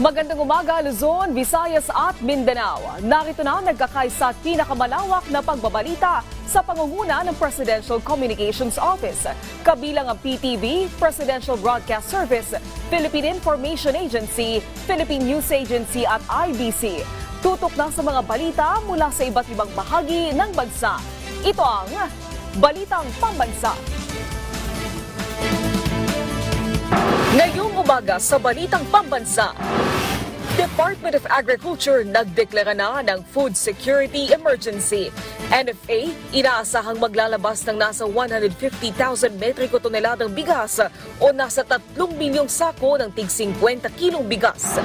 Magandang umaga, Luzon, Visayas at Mindanao. Narito na nagkakaisa at pinakamalawak na pagbabalita sa pangunguna ng Presidential Communications Office. Kabilang ang PTV, Presidential Broadcast Service, Philippine Information Agency, Philippine News Agency at IBC. Tutok na sa mga balita mula sa iba't ibang bahagi ng bansa. Ito ang Balitang Pambansa. Ngayong umaga sa Balitang Pambansa, Department of Agriculture nagdeklara na ng Food Security Emergency. NFA, inaasahang maglalabas ng nasa 150,000 metriko toneladang bigas o nasa 3 milyong sako ng tig 50 kilong bigas.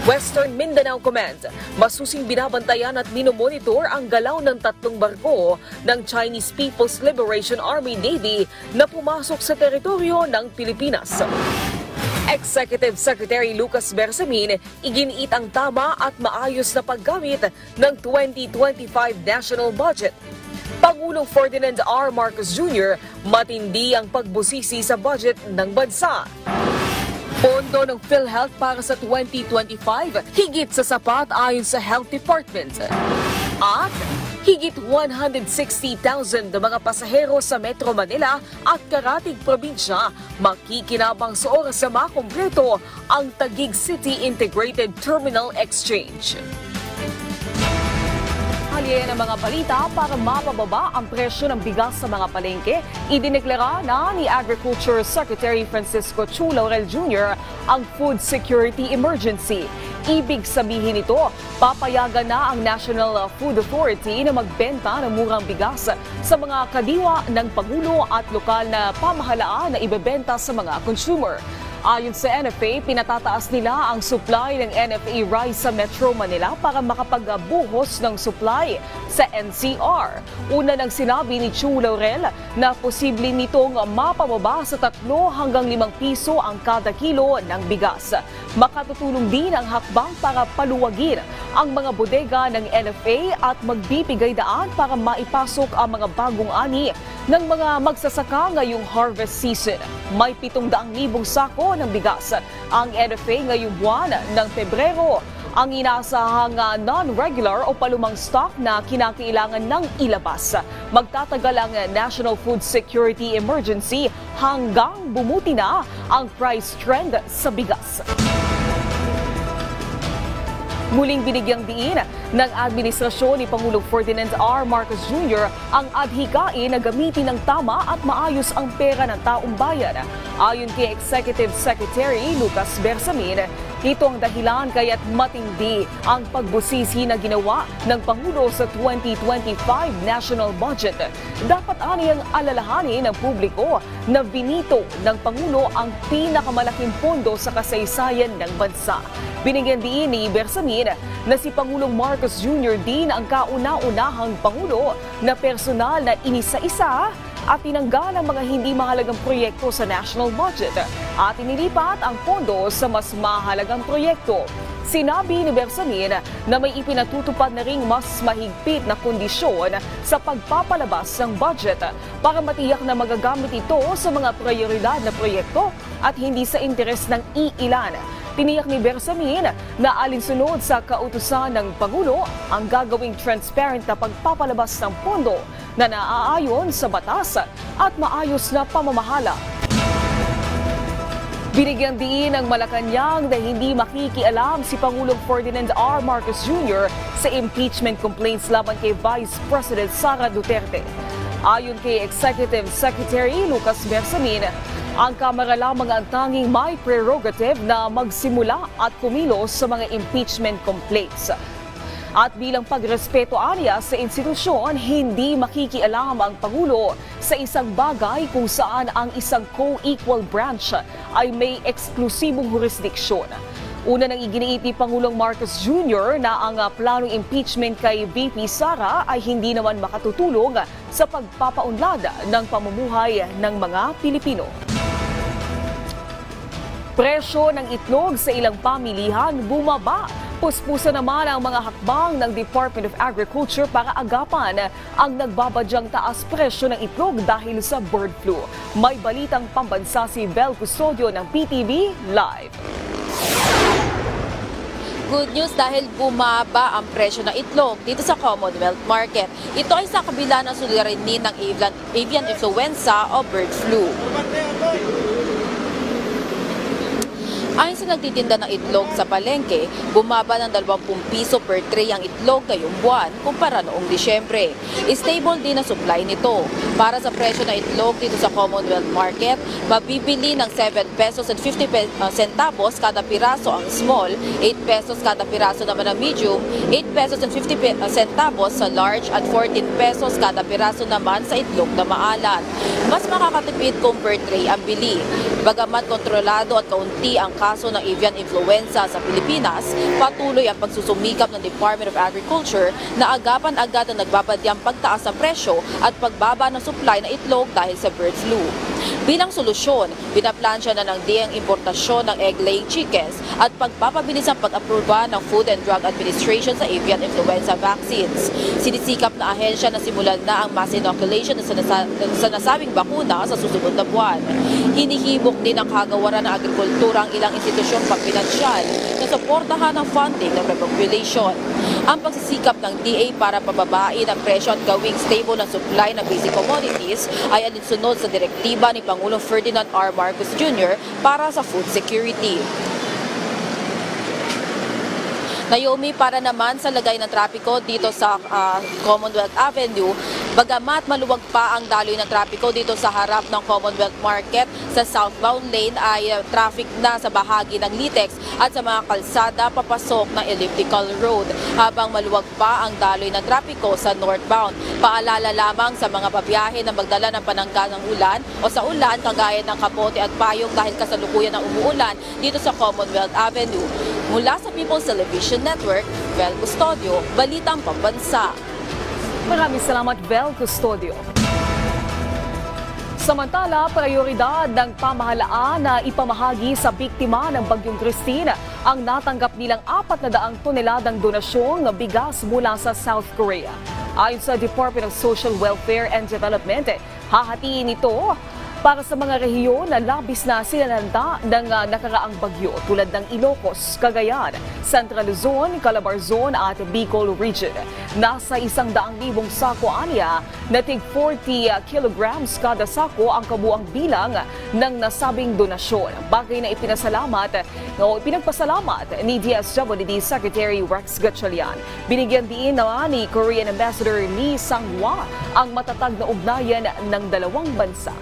Western Mindanao Command, masusing binabantayan at minomonitor ang galaw ng 3 barko ng Chinese People's Liberation Army Navy na pumasok sa teritoryo ng Pilipinas. Executive Secretary Lucas Bersamin, iginiit ang tama at maayos na paggamit ng 2025 National Budget. Pangulong Ferdinand R. Marcos Jr., matindi ang pagbusisi sa budget ng bansa. Pondo ng PhilHealth para sa 2025, higit sa sapat ayon sa Health Department. At higit 160,000 na mga pasahero sa Metro Manila at karatig probinsya makikinabang sa oras na makumpleto ang Taguig City Integrated Terminal Exchange. Haliyan ang mga balita para mapababa ang presyo ng bigas sa mga palengke. Idineklara na ni Agriculture Secretary Francisco Chu Laurel Jr. ang Food Security Emergency. Ibig sabihin nito, papayagan na ang National Food Authority na magbenta ng murang bigas sa mga kadiwa ng Pangulo at lokal na pamahalaan na ibebenta sa mga consumer. Ayon sa NFA, pinatataas nila ang supply ng NFA rice sa Metro Manila para makapagbuhos ng supply sa NCR. Una nang sinabi ni Chu Laurel na posible nitong mapababa sa 3 hanggang 5 piso ang kada kilo ng bigas. Makatutulong din ang hakbang para paluwagin ang mga bodega ng NFA at magbibigay daan para maipasok ang mga bagong ani ng mga magsasaka ngayong harvest season. May 700,000 sako ng bigas ang NFA ngayong buwan ng Pebrero. Ang inaasahang non-regular o palumang stock na kinakailangan ng ilabas. Magtatagal ang National Food Security Emergency hanggang bumuti na ang price trend sa bigas. Muling binigyang diin ng administrasyon ni Pangulong Ferdinand R. Marcos Jr. ang adhikain na gamitin ng tama at maayos ang pera ng taong bayan. Ayon kay Executive Secretary Lucas Bersamin, ito ang dahilan kaya't matindi ang pagbusisi na ginawa ng Pangulo sa 2025 National Budget. Dapat aniyang alalahanin ng publiko na binito ng Pangulo ang pinakamalaking pondo sa kasaysayan ng bansa. Binigyan din ni Bersamin na si Pangulong Marcos Jr. din ang kauna-unahang Pangulo na personal na inisa-isa at tinanggal ang mga hindi mahalagang proyekto sa national budget at inilipat ang pondo sa mas mahalagang proyekto. Sinabi ni Bersamin na may ipinatutupad na ring mas mahigpit na kondisyon sa pagpapalabas ng budget para matiyak na magagamit ito sa mga prioridad na proyekto at hindi sa interes ng iilan. Tiniyak ni Bersamin na alinsunod sa kautusan ng Pangulo ang gagawing transparent na pagpapalabas ng pondo na naaayon sa batas at maayos na pamamahala. Binigyan din ng Malacanang na hindi makikialam si Pangulong Ferdinand R. Marcos Jr. sa impeachment complaints laban kay Vice President Sara Duterte. Ayon kay Executive Secretary Lucas Bersamin, ang Kamara lamang ang tanging may prerogative na magsimula at kumilos sa mga impeachment complaints. At bilang pagrespeto aniya sa institusyon, hindi makikialam ang Pangulo sa isang bagay kung saan ang isang co-equal branch ay may eksklusibong jurisdiksyon. Una nang iginiit ni Pangulong Marcos Jr. na ang planong impeachment kay VP Sara ay hindi naman makatutulong sa pagpapaunlad ng pamumuhay ng mga Pilipino. Presyo ng itlog sa ilang pamilihan bumaba. Puspusa naman ang mga hakbang ng Department of Agriculture para agapan ang nagbabadyang taas presyo ng itlog dahil sa bird flu. May balitang pambansa si Bel Custodio ng PTV Live. Good news dahil bumaba ang presyo ng itlog dito sa Commonwealth Market. Ito ay sa kabila ng suliranin ng avian influenza o bird flu. Ayon sa nagtitinda ng itlog sa palengke, bumaba ng 20 piso per tray ang itlog ngayong buwan kumpara noong Disyembre. Stable din ang supply nito. Para sa presyo ng itlog dito sa Commonwealth Market, mabibili ng 7 pesos and 50 centavos kada piraso ang small, 8 pesos kada piraso naman ang medium, 8 pesos and 50 centavos sa large at 14 pesos kada piraso naman sa itlog na maalat. Mas makakatipid kung per tray ang bili. Bagamat kontrolado at kaunti ang kaso ng avian influenza sa Pilipinas, patuloy ang pagsusumikap ng Department of Agriculture na agapan-agad ang nagbabadyang pagtaas ng presyo at pagbaba ng supply ng itlog dahil sa bird flu. Bilang solusyon, pinaplansya na ng DA ang importasyon ng egg-laying chickens at pagpapabilis ang pag-aproba ng Food and Drug Administration sa avian influenza vaccines. Sinisikap na ahensya na simulan na ang mass inoculation sa nasabing bakuna sa susunod na buwan. Hinihibok din ang kagawaran ng agrikultura ang ilang institusyong pagpinansyal na suportahan ang funding ng repopulation. Ang pagsisikap ng DA para pababain ang presyo at gawing stable ang supply ng basic commodities ay alinsunod sa direktiba ni Pangulong Ferdinand R. Marcos Jr. para sa food security. Naomi, para naman sa lagay ng trapiko dito sa Commonwealth Avenue, bagamat maluwag pa ang daloy ng trapiko dito sa harap ng Commonwealth Market, sa southbound lane ay traffic na sa bahagi ng Litex at sa mga kalsada papasok ng Elliptical Road, habang maluwag pa ang daloy ng trapiko sa northbound. Paalala lamang sa mga babiyahe na magdala ng panangga ng ulan o sa ulan kagaya ng kapote at payong dahil kasalukuyan ng umuulan dito sa Commonwealth Avenue. Mula sa People's Television Network, Vel Custodio, Balitang Pambansa. Maraming salamat, Vel Custodio. Samantala, prioridad ng pamahalaan na ipamahagi sa biktima ng Bagyong Christine ang natanggap nilang 400 toneladang donasyon ng bigas mula sa South Korea. Ayon sa Department of Social Welfare and Development, hahatiin ito para sa mga rehiyon na labis na sinalanta ng nakaraang bagyo tulad ng Ilocos, Cagayan, Central Luzon, Calabarzon at Bicol Region. Nasa 100,000 sako anya na tig 40 kilograms kada sako ang kabuang bilang ng nasabing donasyon. Bagay na pinagpasalamat ni DSWD Secretary Rex Gatchalian. Binigyan din naman ni Korean Ambassador Lee Sang-hwa ang matatag na ugnayan ng dalawang bansa.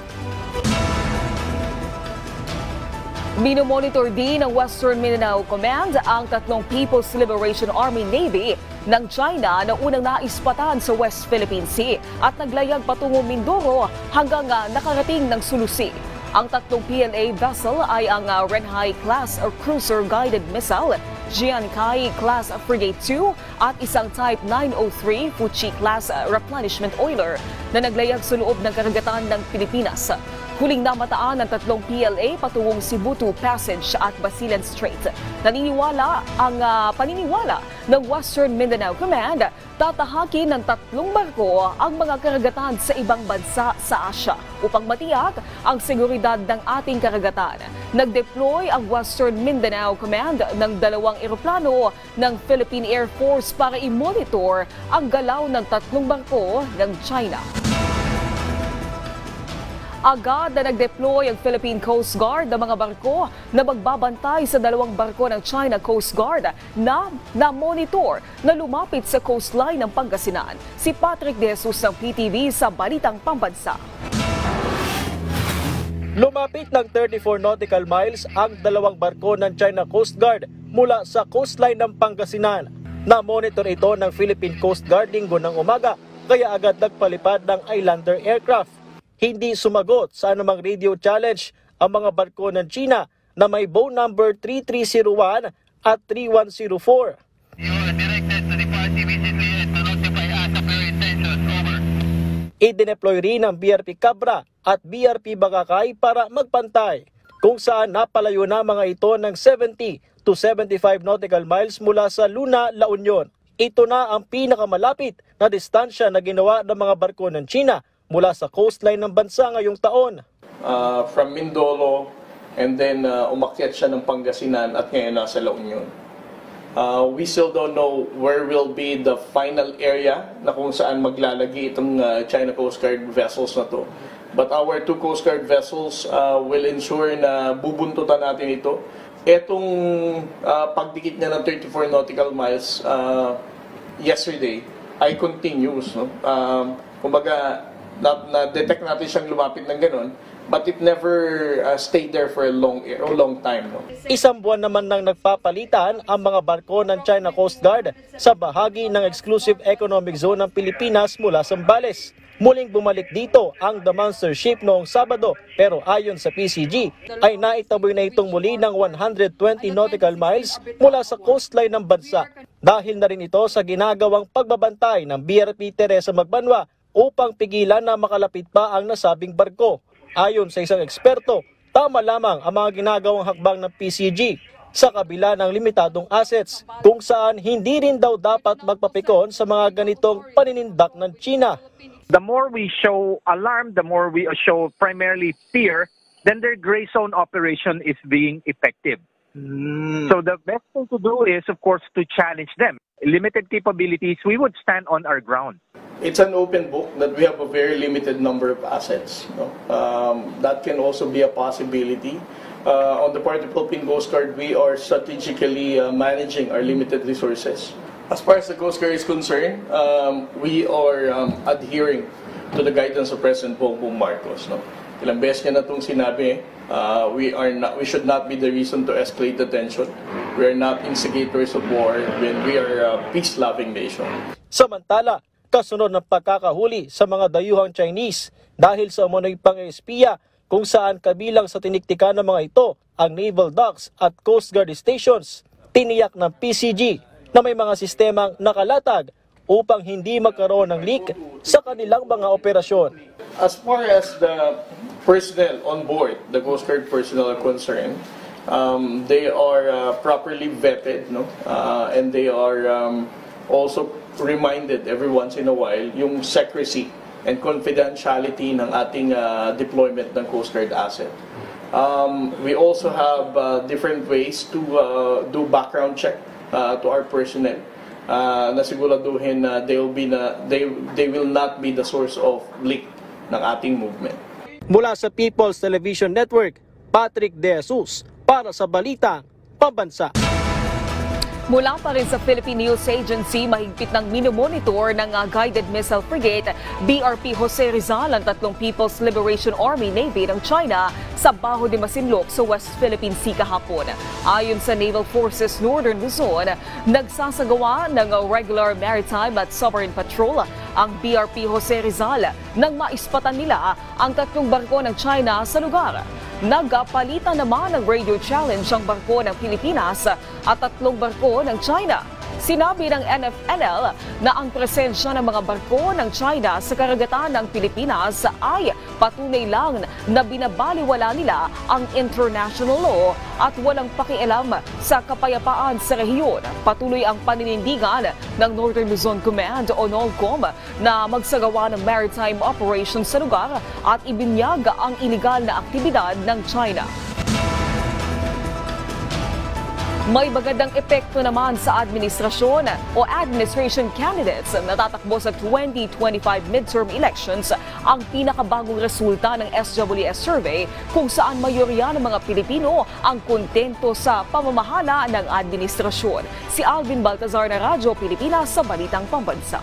Minomonitor din ng Western Mindanao Command ang 3 People's Liberation Army Navy ng China na unang naispatan sa West Philippine Sea at naglayag patungong Mindoro hanggang nakarating ng Sulusi. Ang 3 PLA vessel ay ang Renhai-class cruiser-guided missile, Jiankai-class frigate 2 at isang Type 903 Fuchi-class replenishment oiler na naglayag sa loob ng karagatan ng Pilipinas. Huling namataan ng 3 PLA patungong Sibutu Passage at Basilan Strait. Paniniwala ng Western Mindanao Command, tatahakin ng 3 barko ang mga karagatan sa ibang bansa sa Asia upang matiyak ang seguridad ng ating karagatan. Nag-deploy ang Western Mindanao Command ng 2 eroplano ng Philippine Air Force para i-monitor ang galaw ng 3 barko ng China. Agad na nag-deploy ang Philippine Coast Guard ng mga barko na magbabantay sa 2 barko ng China Coast Guard na monitor na lumapit sa coastline ng Pangasinan. Si Patrick De Jesus ng PTV sa Balitang Pambansa. Lumapit ng 34 nautical miles ang 2 barko ng China Coast Guard mula sa coastline ng Pangasinan. Na-monitor ito ng Philippine Coast Guard linggo ng umaga, kaya agad nagpalipad ng Islander aircraft. Hindi sumagot sa anumang radio challenge ang mga barko ng China na may bow number 3301 at 3104. I-deploy rin ang BRP Cabra at BRP Bagakay para magpantay, kung saan napalayo na mga ito ng 70 to 75 nautical miles mula sa Luna, La Union. Ito na ang pinakamalapit na distansya na ginawa ng mga barko ng China mula sa coastline ng bansa ngayong taon. From Mindoro and then umakyat siya ng Pangasinan at ngayon nasa La Union. We still don't know where will be the final area na kung saan maglalagi itong China Coast Guard vessels na to. But our 2 Coast Guard vessels will ensure na bubuntutan natin ito. Etong pagdikit niya ng 34 nautical miles yesterday ay continuous. No? Kumbaga, na-detect natin siyang lumapit ng ganun, but it never stayed there for a long time. No? Isang buwan naman nang nagpapalitan ang mga barko ng China Coast Guard sa bahagi ng Exclusive Economic Zone ng Pilipinas mula Zambales. Muling bumalik dito ang The Monster Ship noong Sabado, pero ayon sa PCG ay naitaboy na itong muli ng 120 nautical miles mula sa coastline ng bansa. Dahil na rin ito sa ginagawang pagbabantay ng BRP Teresa Magbanwa upang pigilan na makalapit pa ang nasabing barko. Ayon sa isang eksperto, tama lamang ang mga ginagawang hakbang ng PCG sa kabila ng limitadong assets, kung saan hindi rin daw dapat magpapikon sa mga ganitong paninindak ng China. The more we show alarm, the more we show primarily fear, then their gray zone operation is being effective. So the best thing to do is, of course, to challenge them. Limited capabilities, we would stand on our ground. It's an open book that we have a very limited number of assets. No? That can also be a possibility. On the part of the Philippine Coast Guard, we are strategically managing our limited resources. As far as the Coast Guard is concerned, we are adhering to the guidance of President Bongbong Marcos. No? Ilang beses niya na itong sinabi, we should not be the reason to escalate the tension. We are not instigators of war when we are a peace-loving nation. Samantala, kasunod ng pagkakahuli sa mga dayuhang Chinese dahil sa umunoy pang-espiya kung saan kabilang sa tiniktikan ng mga ito ang naval docks at Coast Guard stations, tiniyak ng PCG na may mga sistemang nakalatag upang hindi magkaroon ng leak sa kanilang mga operasyon. As far as the personnel on board, the Coast Guard personnel are concerned, they are properly vetted, no? And they are also reminded every once in a while yung secrecy and confidentiality ng ating deployment ng Coast Guard asset. We also have different ways to do background check to our personnel na siguraduhin na they will not be the source of leak ng ating movement. Mula sa People's Television Network, Patrick De Jesus para sa Balitang Pambansa. Mula pa rin sa Philippine News Agency, mahigpit ng minomonitor ng Guided Missile Frigate BRP Jose Rizal ang 3 People's Liberation Army Navy ng China sa Bajo de Masinloc sa West Philippine Sea kahapon. Ayon sa Naval Forces Northern Luzon, nagsasagawa ng regular maritime at submarine patrol ang BRP Jose Rizal nang maispatan nila ang 3 barko ng China sa lugar. Nagpalitan naman ng radio challenge ang barko ng Pilipinas at 3 barko ng China. Sinabi ng NFNL na ang presensya ng mga barko ng China sa karagatan ng Pilipinas ay patunay lang na binabaliwala nila ang international law at walang pakialam sa kapayapaan sa rehiyon. Patuloy ang paninindigan ng Northern Luzon Command o NOLCOM na magsagawa ng maritime operations sa lugar at ibinyag ang iligal na aktibidad ng China. May magandang epekto naman sa administrasyon o administration candidates na tatakbo sa 2025 midterm elections ang pinakabagong resulta ng SWS survey kung saan mayorya ng mga Pilipino ang kontento sa pamamahala ng administrasyon. Si Alvin Baltazar na Radyo Pilipinas sa Balitang Pambansa.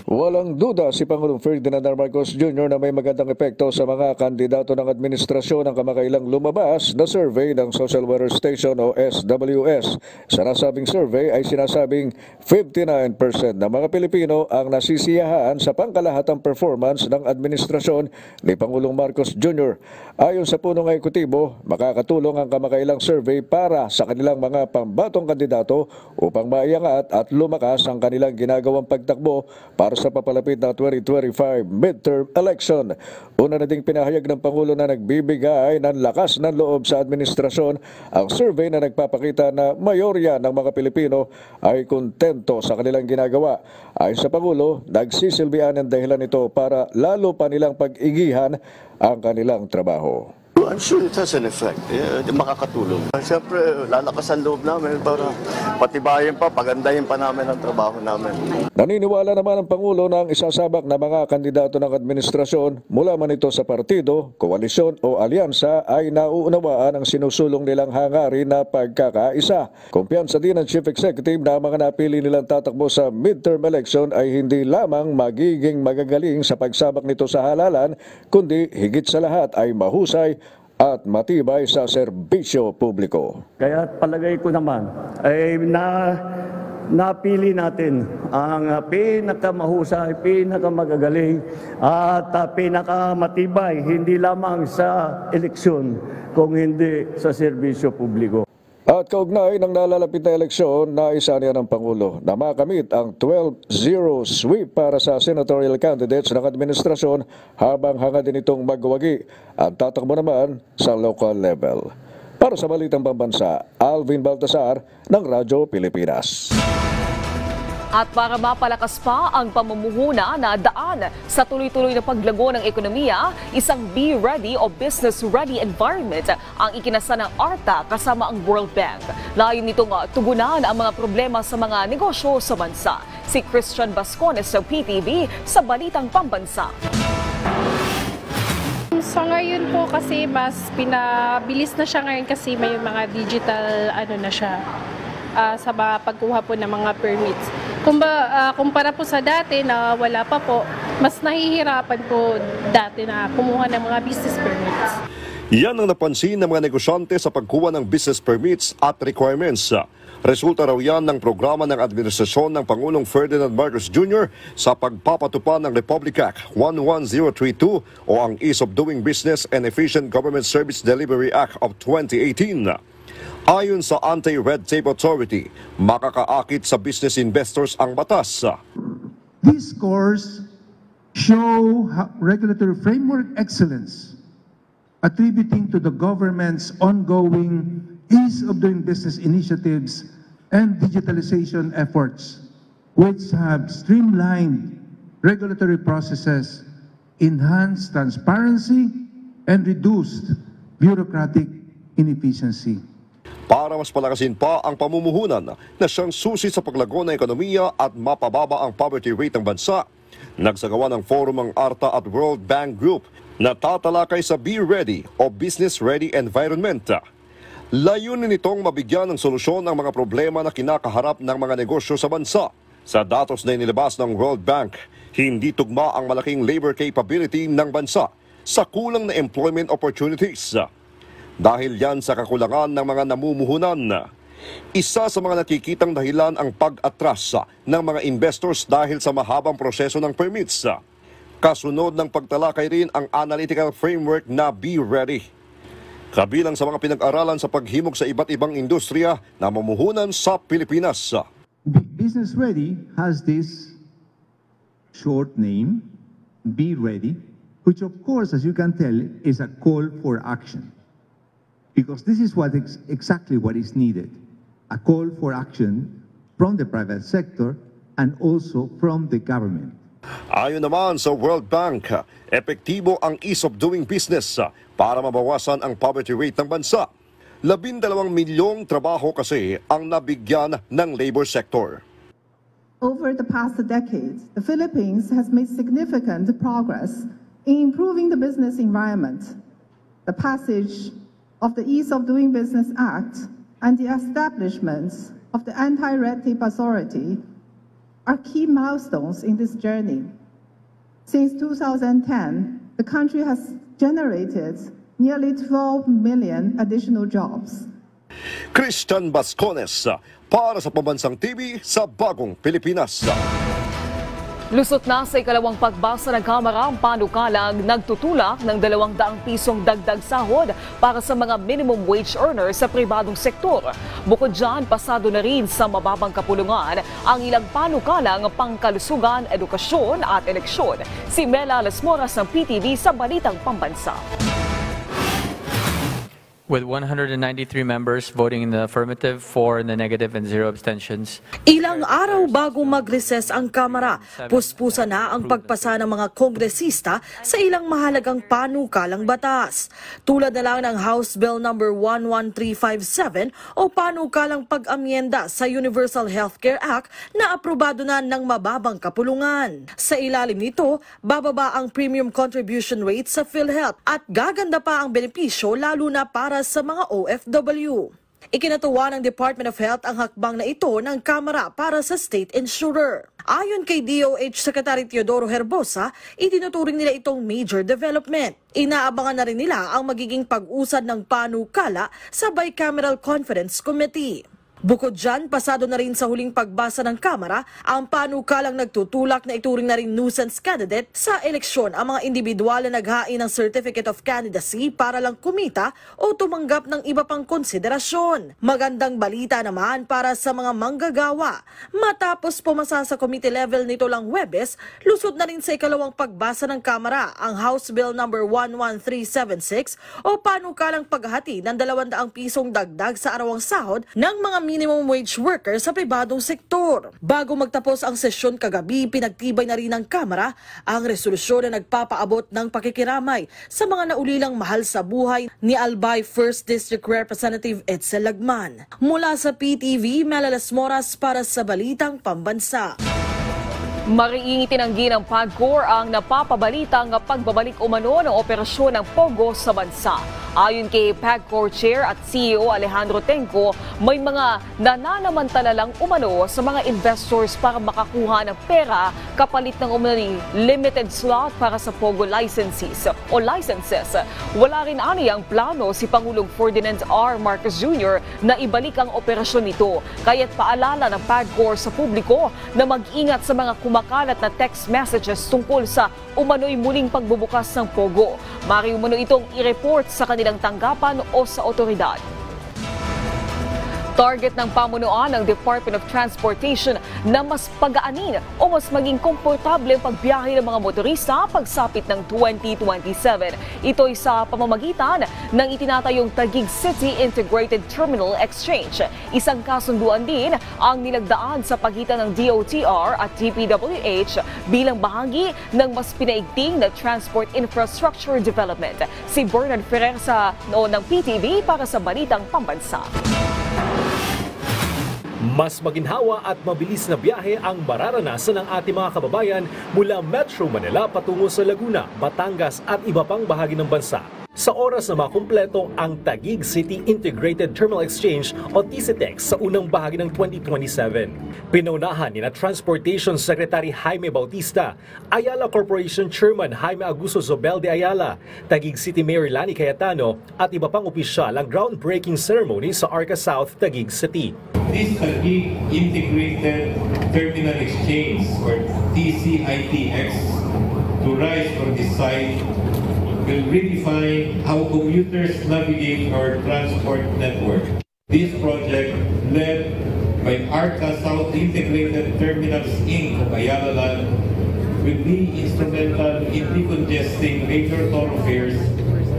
Walang duda si Pangulong Ferdinand R. Marcos Jr. na may magandang epekto sa mga kandidato ng administrasyon ang kamakailang lumabas na survey ng Social Weather Station o SWS. Sa nasabing survey ay sinasabing 59% ng mga Pilipino ang nasisiyahan sa pangkalahatang performance ng administrasyon ni Pangulong Marcos Jr. Ayon sa punong ekutibo, makakatulong ang kamakailang survey para sa kanilang mga pambatong kandidato upang maiangat at lumakas ang kanilang ginagawang pagtakbo para sa papalapit na 2025 midterm election. Una na ding pinahayag ng Pangulo na nagbibigay ng lakas ng loob sa administrasyon ang survey na nagpapakita na mayorya ng mga Pilipino ay kontento sa kanilang ginagawa. Ayon sa Pangulo, nagsisilbihan ang dahilan ito para lalo pa nilang pag-igihan ang kanilang trabaho. I'm sure it has an effect. Makakatulong. Siyempre, lalakas ang loob namin para patibayin pa, pagandahin pa namin ang trabaho namin. Naniniwala naman ang Pangulo na ang isasabak na mga kandidato ng administrasyon mula man ito sa partido, koalisyon o alyansa ay nauunawaan ang sinusulong nilang hangarin na pagkakaisa. Kumpiyansa din ng Chief Executive na mga napili nilang tatakbo sa midterm election ay hindi lamang magiging magagaling sa pagsabak nito sa halalan, kundi higit sa lahat ay mahusay at matibay sa serbisyo publiko. Kaya palagay ko naman ay napili natin ang pinakamahusay, pinakamagagaling at pinakamatibay hindi lamang sa eleksyon kung hindi sa serbisyo publiko. At kaugnay ng nalalapit na eleksyon, naisa niya ng Pangulo na makamit ang 12-0 sweep para sa senatorial candidates ng administrasyon habang hanga din itong magwagi ang tatakbo naman sa local level. Para sa Balitang Pambansa, Alvin Baltasar ng Radyo Pilipinas. At para mapalakas pa ang pamumuhuna na daan sa tuloy-tuloy na paglago ng ekonomiya, isang Be Ready o Business Ready Environment ang ikinasa ng ARTA kasama ang World Bank. Layon nitong tugunan ang mga problema sa mga negosyo sa bansa. Si Christian Bascones ng PTV sa Balitang Pambansa. Sa ngayon po kasi mas pinabilis na siya ngayon kasi may mga digital na siya sa mga pagkuha po ng mga permits. Kumpara po sa dati na wala pa po, mas nahihirapan po dati na kumuha ng mga business permits. Yan ang napansin ng mga negosyante sa pagkuha ng business permits at requirements. Resulta raw yan ng programa ng administrasyon ng Pangulong Ferdinand Marcos Jr. sa pagpapatupad ng Republic Act 11032 o ang Ease of Doing Business and Efficient Government Service Delivery Act of 2018. Ayon sa Anti-Red Tape Authority, makakaakit sa business investors ang batas. These scores show regulatory framework excellence, attributing to the government's ongoing ease of doing business initiatives and digitalization efforts, which have streamlined regulatory processes, enhanced transparency, and reduced bureaucratic inefficiency. Para mas palakasin pa ang pamumuhunan na siyang susi sa paglago ng ekonomiya at mapababa ang poverty rate ng bansa, nagsagawa ng forum ang ARTA at World Bank Group na tatalakay sa Be Ready o Business Ready Environment. Layunin nitong mabigyan ng solusyon ang mga problema na kinakaharap ng mga negosyo sa bansa. Sa datos na inilabas ng World Bank, hindi tugma ang malaking labor capability ng bansa sa kulang na employment opportunities. Dahil yan sa kakulangan ng mga namumuhunan. Isa sa mga nakikitang dahilan ang pag-atras ng mga investors dahil sa mahabang proseso ng permits. Kasunod ng pagtalakay rin ang analytical framework na Be Ready. Kabilang sa mga pinag-aralan sa paghimok sa iba't ibang industriya na mamumuhunan sa Pilipinas. Business Ready has this short name, Be Ready, which of course, as you can tell, is a call for action. Because this is exactly what is needed, a call for action from the private sector and also from the government. Ayon naman sa World Bank, epektibo ang ease of doing business para mabawasan ang poverty rate ng bansa. 12 milyong trabaho kasi ang nabigyan ng labor sector. Over the past decades, the Philippines has made significant progress in improving the business environment. The passage of the Ease of Doing Business Act and the establishment of the Anti-Red Tape Authority are key milestones in this journey. Since 2010, the country has generated nearly 12 million additional jobs. Christian Bascones para sa Pambansang TV sa Bagong Pilipinas. Lusot na sa ikalawang pagbasa ng Kamara ang panukalang nagtutulak ng 200 pisong dagdag sahod para sa mga minimum wage earners sa pribadong sektor. Bukod dyan, pasado na rin sa mababang kapulungan ang ilang panukalang pangkalusugan, edukasyon at eleksyon. Si Mela Las Moras ng PTV sa Balitang Pambansa. With 193 members voting in the affirmative, 4 in the negative, and 0 abstentions. Ilang araw bago mag-recess ang Kamara, puspusa na ang pagpasa ng mga kongresista sa ilang mahalagang panukalang batas. Tulad na lang ng House Bill No. 11357 o panukalang pag-amyenda sa Universal Healthcare Act na aprobado na ng mababang kapulungan. Sa ilalim nito, bababa ang premium contribution rate sa PhilHealth at gaganda pa ang benepisyo lalo na para sa mga OFW. Ikinatuwa ng Department of Health ang hakbang na ito ng Kamara para sa state insurer. Ayon kay DOH Secretary Teodoro Herbosa, itinuturing nila itong major development. Inaabangan na rin nila ang magiging pag-usad ng panukala sa Bicameral Conference Committee. Bukod dyan, pasado na rin sa huling pagbasa ng Kamara ang panukalang nagtutulak na ituring na rin nuisance candidate sa eleksyon ang mga individual na naghain ng Certificate of Candidacy para lang kumita o tumanggap ng iba pang konsiderasyon. Magandang balita naman para sa mga manggagawa. Matapos pumasa sa committee level nito lang Huwebes, lusot na rin sa ikalawang pagbasa ng Kamara ang House Bill No. 11376 o panukalang paghati ng 200 pisong dagdag sa arawang sahod ng mga minimum wage workers sa pribadong sektor. Bago magtapos ang sesyon kagabi, pinagtibay na rin ng Kamara ang resolusyon na nagpapaabot ng pakikiramay sa mga naulilang mahal sa buhay ni Albay 1st District Representative Edsel Lagman. Mula sa PTV, Melalas Moras para sa Balitang Pambansa. Mariing itinanggi ng PAGCOR ang napapabalitang pagbabalik umano ng operasyon ng Pogo sa bansa. Ayon kay PAGCOR Chair at CEO Alejandro Tenco, may mga nananamantala lang umano sa mga investors para makakuha ng pera kapalit ng umano limited slot para sa Pogo licenses. Wala rin ang plano si Pangulong Ferdinand R. Marcos Jr. na ibalik ang operasyon nito. Kaya't paalala ng PAGCOR sa publiko na mag-ingat sa mga kumakalat na text messages tungkol sa umano'y muling pagbubukas ng Pogo. Mari umano itong i-report sa kanilang tanggapan o sa otoridad. Target ng pamunuan ng Department of Transportation na mas pagaanin o mas maging komportable ang pagbiyahe ng mga motorista pagsapit ng 2027. Ito'y sa pamamagitan ng itinatayong Taguig City Integrated Terminal Exchange. Isang kasunduan din ang nilagdaan sa pagitan ng DOTR at DPWH bilang bahagi ng mas pinaigting na transport infrastructure development. Si Bernard Ferrer ng PTV para sa Balitang Pambansa. Mas maginhawa at mabilis na biyahe ang mararanasan ng ating mga kababayan mula Metro Manila patungo sa Laguna, Batangas at iba pang bahagi ng bansa. Sa oras na makumpleto ang Taguig City Integrated Terminal Exchange o TCTEX sa unang bahagi ng 2027. Pinaunahan ni Transportation Secretary Jaime Bautista, Ayala Corporation Chairman Jaime Augusto Zobel de Ayala, Taguig City Mayor Lani Cayetano at iba pang opisyal ang groundbreaking ceremony sa Arca South, Taguig City. This Taguig Integrated Terminal Exchange or TCITX to rise from this site will redefine how commuters navigate our transport network. This project, led by Arca South Integrated Terminals Inc. of Ayala Land, will be instrumental in decongesting major thoroughfares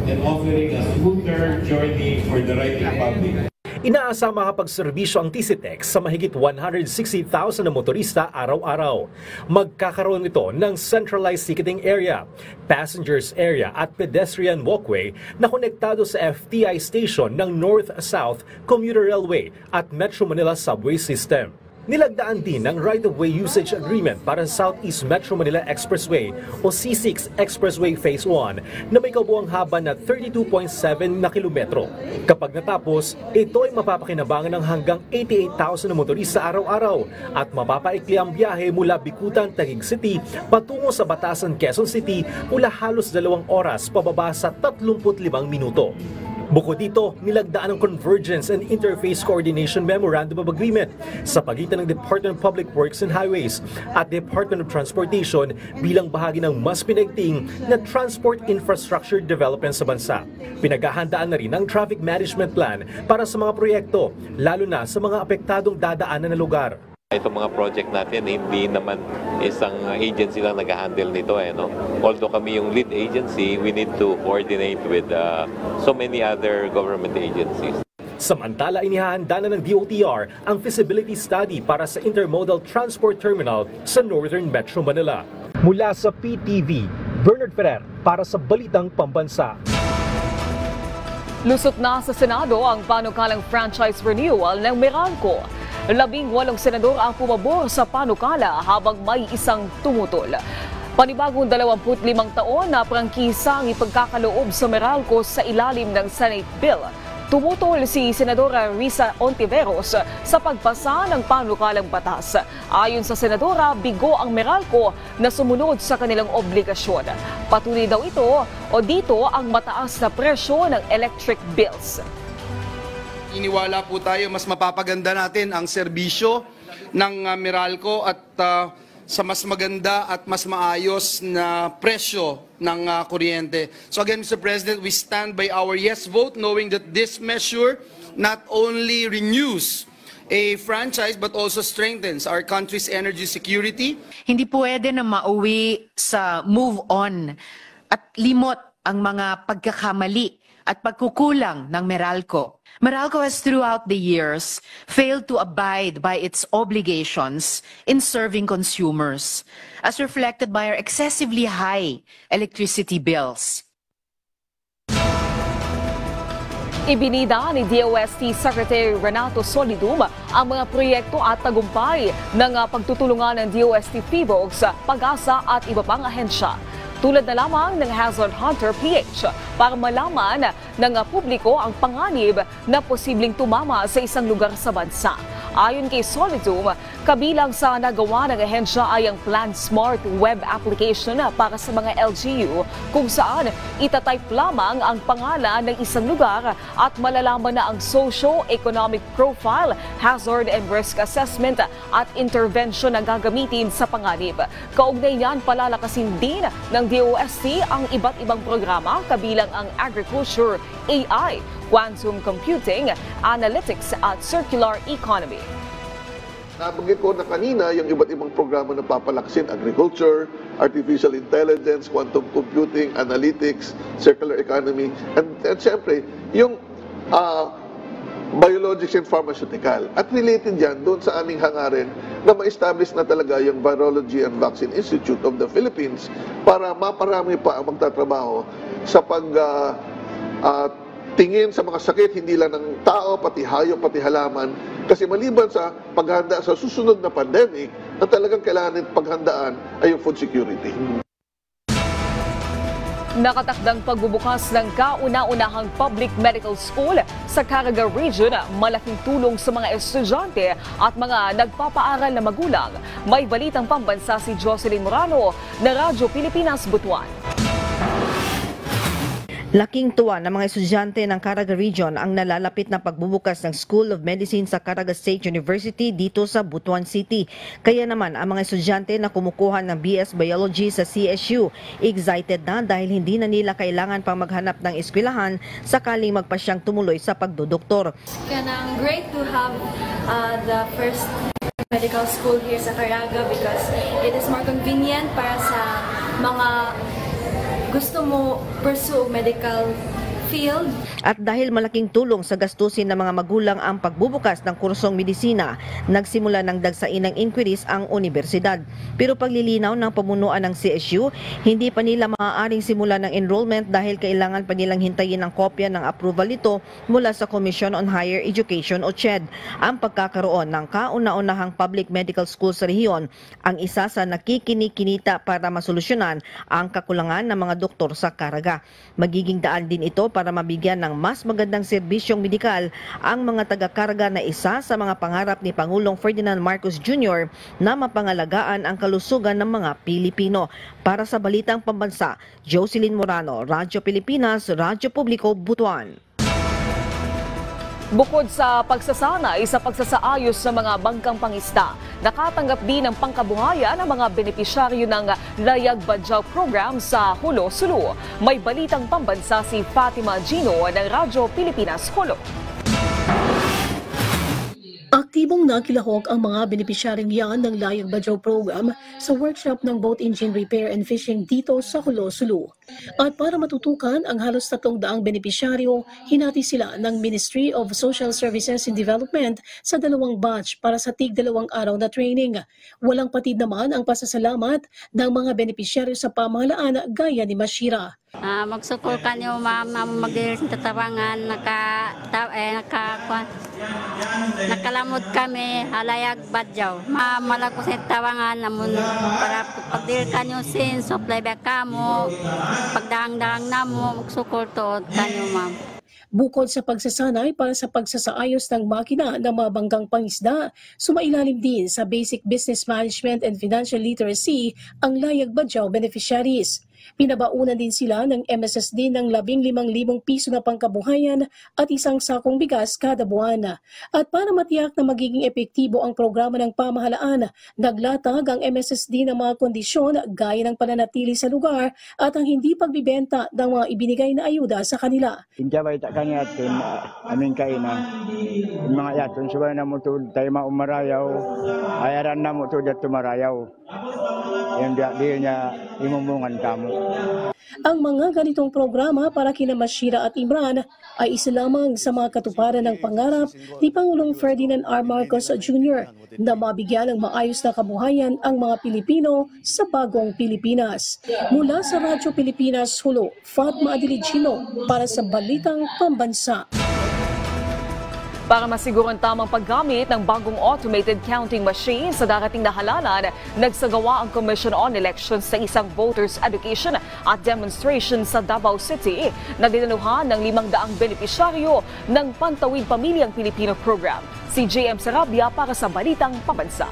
and offering a smoother journey for the riding public. Inaasa makapagserbisyo ang TCTEX sa mahigit 160,000 na motorista araw-araw. Magkakaroon ito ng centralized ticketing area, passengers area at pedestrian walkway na konektado sa FTI station ng North-South Commuter Railway at Metro Manila Subway System. Nilagdaan din ng right-of-way usage agreement para sa Southeast Metro Manila Expressway o C6 Expressway Phase 1 na may kabuuang haba na 32.7 na kilometro. Kapag natapos, ito ay mapapakinabangan ng hanggang 88,000 na motorista araw-araw at mapapaikli ang biyahe mula Bikutan, Taguig City patungo sa Batasan, Quezon City mula halos 2 oras pababa sa 35 minuto. Bukod dito, nilagdaan ang Convergence and Interface Coordination Memorandum of Agreement sa pagitan ng Department of Public Works and Highways at Department of Transportation bilang bahagi ng mas pinaigting na transport infrastructure development sa bansa. Pinaghahandaan na rin ang Traffic Management Plan para sa mga proyekto, lalo na sa mga apektadong dadaanan na lugar. Itong mga project natin, hindi naman isang agency lang nag-handle nito. No? Although kami yung lead agency, we need to coordinate with so many other government agencies. Samantala, inihahanda na ng DOTR ang feasibility study para sa Intermodal Transport Terminal sa Northern Metro Manila. Mula sa PTV, Bernard Ferrer para sa Balitang Pambansa. Lusot na sa Senado ang panukalang franchise renewal ng Meralco. 18 senador ang pumabor sa panukala habang may isang tumutol. Panibagong 25 taon na prangkisang ipagkakaloob sa Meralco sa ilalim ng Senate Bill. Tumutol si Senadora Risa Ontiveros sa pagpasa ng panukalang batas. Ayon sa Senadora, bigo ang Meralco na sumunod sa kanilang obligasyon. Patuloy daw ito o dito ang mataas na presyo ng electric bills. Iniwala po tayo mas mapapaganda natin ang serbisyo ng Meralco at sa mas maganda at mas maayos na presyo ng kuryente. So again, Mr. President, we stand by our yes vote knowing that this measure not only renews a franchise but also strengthens our country's energy security. Hindi pwede na mauwi sa move on at limot ang mga pagkakamali at pagkukulang ng Meralco. Meralco has throughout the years failed to abide by its obligations in serving consumers, as reflected by our excessively high electricity bills. Ibinida ni DOST Secretary Renato Solidum ang mga proyekto at tagumpay ng pagtutulungan ng DOST PHIVOLCS, Pag-asa at iba pang ahensya. Tulad na lamang ng Hazard Hunter PH para malaman ng publiko ang panganib na posibleng tumama sa isang lugar sa bansa. Ayon kay Solidum, kabilang sa nagawa ng ahensya ay ang Plan Smart web application para sa mga LGU kung saan itatype lamang ang pangalan ng isang lugar at malalaman na ang socio-economic profile, hazard and risk assessment at intervention na gagamitin sa panganib. Kaugnay niyan, palalakasin din ng DOST ang iba't ibang programa kabilang ang agriculture, AI, quantum computing, analytics at circular economy. Nabanggit ko na kanina yung iba't ibang programa na papalaksin, agriculture, artificial intelligence, quantum computing, analytics, circular economy, and syempre, yung biologics and pharmaceutical. At related yan doon sa aming hangarin na ma-establish na talaga yung Virology and Vaccine Institute of the Philippines para maparami pa ang magtatrabaho sa tingin sa mga sakit, hindi lang ng tao, pati hayop, pati halaman. Kasi maliban sa paghanda sa susunod na pandemic, na talagang kailangan paghandaan ay yung food security. Nakatakdang pagbubukas ng kauna-unahang public medical school sa Caraga Region, malaking tulong sa mga estudyante at mga nagpapaaral na magulang. May balitang pambansa si Jocelyn Morano na Radyo Pilipinas, Butuan. Laking tuwa ng mga estudyante ng Caraga Region ang nalalapit na pagbubukas ng School of Medicine sa Caraga State University dito sa Butuan City. Kaya naman ang mga estudyante na kumukuha ng BS Biology sa CSU, excited na dahil hindi na nila kailangan pang maghanap ng eskwelahan sakaling magpasyang tumuloy sa pagdodoktor. Great to have the first medical school here sa Caraga because it is more convenient para sa mga gusto mo pursue medical field. At dahil malaking tulong sa gastusin ng mga magulang ang pagbubukas ng kursong medisina, nagsimula ng dagsain ng inquiries ang universidad. Pero paglilinaw ng pamunuan ng CSU, hindi pa nila maaaring simula ng enrollment dahil kailangan pa nilang hintayin ang kopya ng approval nito mula sa Commission on Higher Education o CHED. Ang pagkakaroon ng kauna-unahang public medical school sa rehiyon ang isa sa nakikinikinita para masolusyonan ang kakulangan ng mga doktor sa Caraga. Magiging daan din ito para mabigyan ng mas magandang serbisyong medikal ang mga taga-Caraga na isa sa mga pangarap ni Pangulong Ferdinand Marcos Jr. na mapangalagaan ang kalusugan ng mga Pilipino. Para sa Balitang Pambansa, Jocelyn Morano, Radyo Pilipinas, Radyo Publiko, Butuan. Bukod sa pagsasanay sa pagsasaayos sa mga bangkang pangisda, nakatanggap din ng pangkabuhayan ang mga benepisyaryo ng Layag Badyaw program sa Hulo, Sulu. May Balitang Pambansa si Fatima Gino ng Radyo Pilipinas, Hulo. Epektibong nakilahok ang mga benepisyaryong yan ng Layag Badyaw program sa workshop ng boat engine repair and fishing dito sa Hulo, Sulu. At para matutukan ang halos 300 benepisyaryo, hinati sila ng Ministry of Social Services and Development sa 2 batch para sa tig-2 araw na training. Walang patid naman ang pasasalamat ng mga benepisyaryo sa pamahalaan gaya ni Mashira. Magsukol kanyo ma'am na mag-ilis tatawangan, nakalamod kami halayag badyaw. Malako sa tawangan namun para pagdil kanyo sin supply back kamo, pagdahang-dahang namo magsukol to kanyo ma'am. Bukod sa pagsasanay para sa pagsasaayos ng makina ng mga banggang pangisda, sumailalim din sa basic business management and financial literacy ang Layag Badyaw beneficiaries. Pinabaunan din sila ng MSSD ng 15,000 piso na pangkabuhayan at 1 sakong bigas kada buwan. At para matiyak na magiging epektibo ang programa ng pamahalaan, naglatag ang MSSD ng mga kondisyon gaya ng pananatili sa lugar at ang hindi pagbibenta ng mga ibinigay na ayuda sa kanila. Injabay tak kanya atin, aming kainan. Mga yaton, suwa na mo ito tayo maumarayaw, ayaran na mo ito dito marayaw. Yung di niya imumungan kamo. Ang mga ganitong programa para kina Mashira at Imran ay isa lamang sa mga katuparan ng pangarap ni Pangulong Ferdinand R. Marcos Jr. na mabigyan ng maayos na kabuhayan ang mga Pilipino sa bagong Pilipinas. Mula sa Radyo Pilipinas, Hulo, Fatma Adiligino para sa Balitang Pambansa. Para masiguro ang tamang paggamit ng bagong automated counting machine sa darating na halalan, nagsagawa ang Commission on Elections sa isang voters education at demonstration sa Davao City na dinaluhan ng 500 benepisyaryo ng Pantawid Pamilyang Pilipino Program. Si JM Sarabia para sa Balitang Pambansa.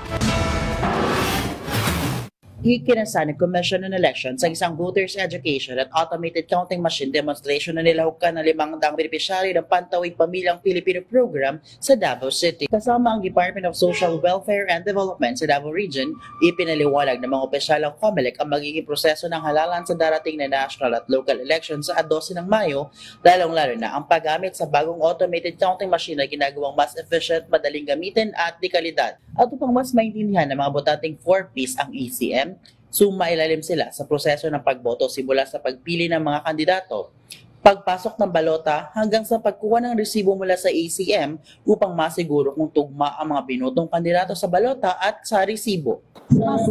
Ikinasa ng Commission on Elections sa isang voters education at automated counting machine demonstration na nilahukan ng 500 benepisyaryo ng Pantawid Pamilyang Pilipino Program sa Davao City. Kasama ang Department of Social Welfare and Development sa Davao Region, ipinaliwanag ng mga opisyalang COMELEC ang magiging proseso ng halalan sa darating na national at local elections sa 12 ng Mayo, lalong-lalo na ang paggamit sa bagong automated counting machine na ginagawang mas efficient, madaling gamitin at di kalidad. At upang mas maintindihan ng mga botanteng 4Ps ang ACM, sumailalim sila sa proseso ng pagboto simula sa pagpili ng mga kandidato, pagpasok ng balota hanggang sa pagkuha ng resibo mula sa ACM upang masiguro kung tugma ang mga binotong kandidato sa balota at sa resibo. Mas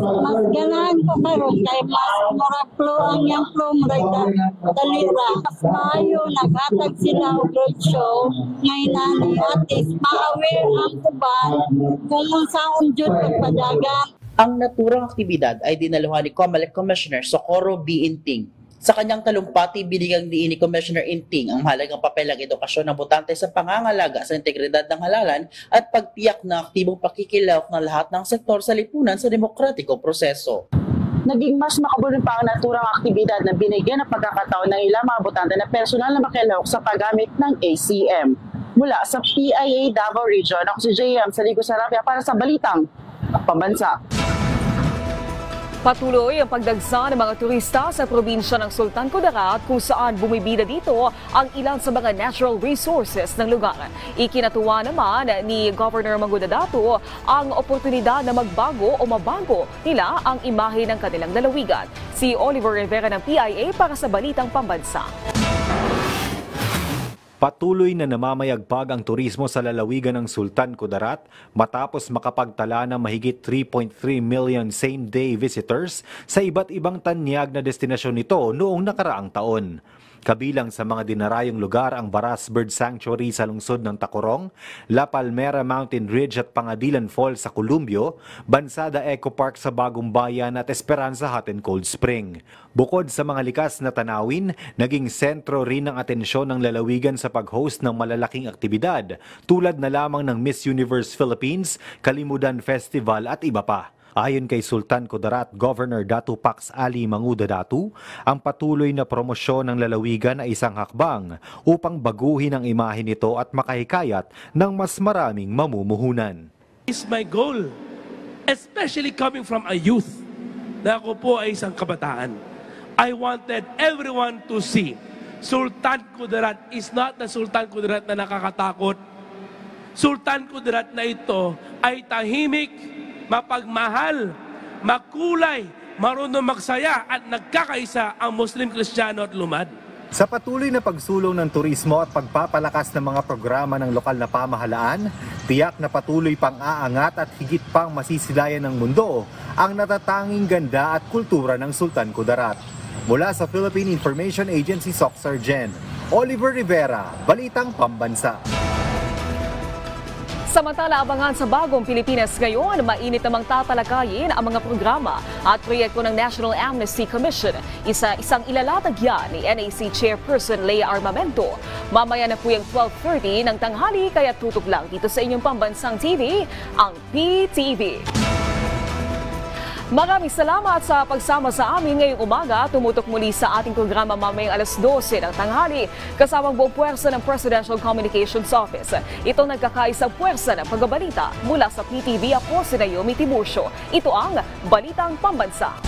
ganahan ko karon kay mas moraplo ang yang flow dalira. Mas maayo naghatag sila og roadshow ngay nani atis ma-aware ang uban kung unsaon jud pagpadagan. Ang naturang aktibidad ay dinaluhan ni COMELEC Commissioner Socorro B. Inting. Sa kanyang talumpati, binigang diin ni Commissioner Inting ang mahalagang papel ng edukasyon ng botante sa pangangalaga sa integridad ng halalan at pagtiyak na aktibong pakikilahok ng lahat ng sektor sa lipunan sa demokratikong proseso. Naging mas makabulong pa ang naturang aktibidad na binigyan ng pagkakataon ng ilang mga botante na personal na makilahok sa paggamit ng ACM. Mula sa PIA Davao Region, ako si JM Saligo Sarabia para sa Balitang Pambansa. Patuloy ang pagdagsa ng mga turista sa probinsya ng Sultan Kudarat kung saan bumibida dito ang ilan sa mga natural resources ng lugar. Ikinatuwa naman ni Governor Manguda Datu ang oportunidad na magbago o mabago nila ang imahe ng kanilang lalawigan. Si Oliver Rivera ng PIA para sa Balitang Pambansa. Patuloy na namamayagpag ang turismo sa lalawigan ng Sultan Kudarat matapos makapagtala ng mahigit 3.3 million same-day visitors sa iba't ibang tanyag na destinasyon nito noong nakaraang taon. Kabilang sa mga dinarayong lugar ang Baras Bird Sanctuary sa lungsod ng Tacorong, La Palmera Mountain Ridge at Pangadilan Falls sa Columbio, Bansada Eco Park sa Bagong Bayan at Esperanza Hot and Cold Spring. Bukod sa mga likas na tanawin, naging sentro rin ng atensyon ng lalawigan sa pag-host ng malalaking aktibidad tulad na lamang ng Miss Universe Philippines, Kalimudan Festival at iba pa. Ayon kay Sultan Kudarat Governor Datu Pax Ali Manguda Datu, ang patuloy na promosyon ng lalawigan ay isang hakbang upang baguhin ang imahe nito at makahikayat ng mas maraming mamumuhunan. Is my goal, especially coming from a youth, na ako po ay isang kabataan. I wanted everyone to see Sultan Kudarat is not the Sultan Kudarat na nakakatakot, Sultan Kudarat na ito ay tahimik, mapagmahal, makulay, marunong magsaya at nagkakaisa ang Muslim, Kristiyano at lumad. Sa patuloy na pagsulong ng turismo at pagpapalakas ng mga programa ng lokal na pamahalaan, tiyak na patuloy pang aangat at higit pang masisilayan ng mundo ang natatanging ganda at kultura ng Sultan Kudarat. Mula sa Philippine Information Agency SOCSARGEN, Oliver Rivera, Balitang Pambansa. Samantala, abangan sa bagong Pilipinas ngayon, mainit namang tatalakayin ang mga programa at proyekto ng National Amnesty Commission. Isang ilalatag yan ni NAC Chairperson Lea Armamento. Mamaya na po yung 12:30 ng tanghali, kaya tutok lang dito sa inyong pambansang TV, ang PTV. Maraming salamat sa pagsama sa amin ngayong umaga. Tumutok muli sa ating programa mamayang alas 12 ng tanghali kasamang buong puwersa ng Presidential Communications Office. Itong nagkakaisang puwersa ng pagbabalita mula sa PTV. Ako si Naomi Tiburcio. Ito ang Balitang Pambansa.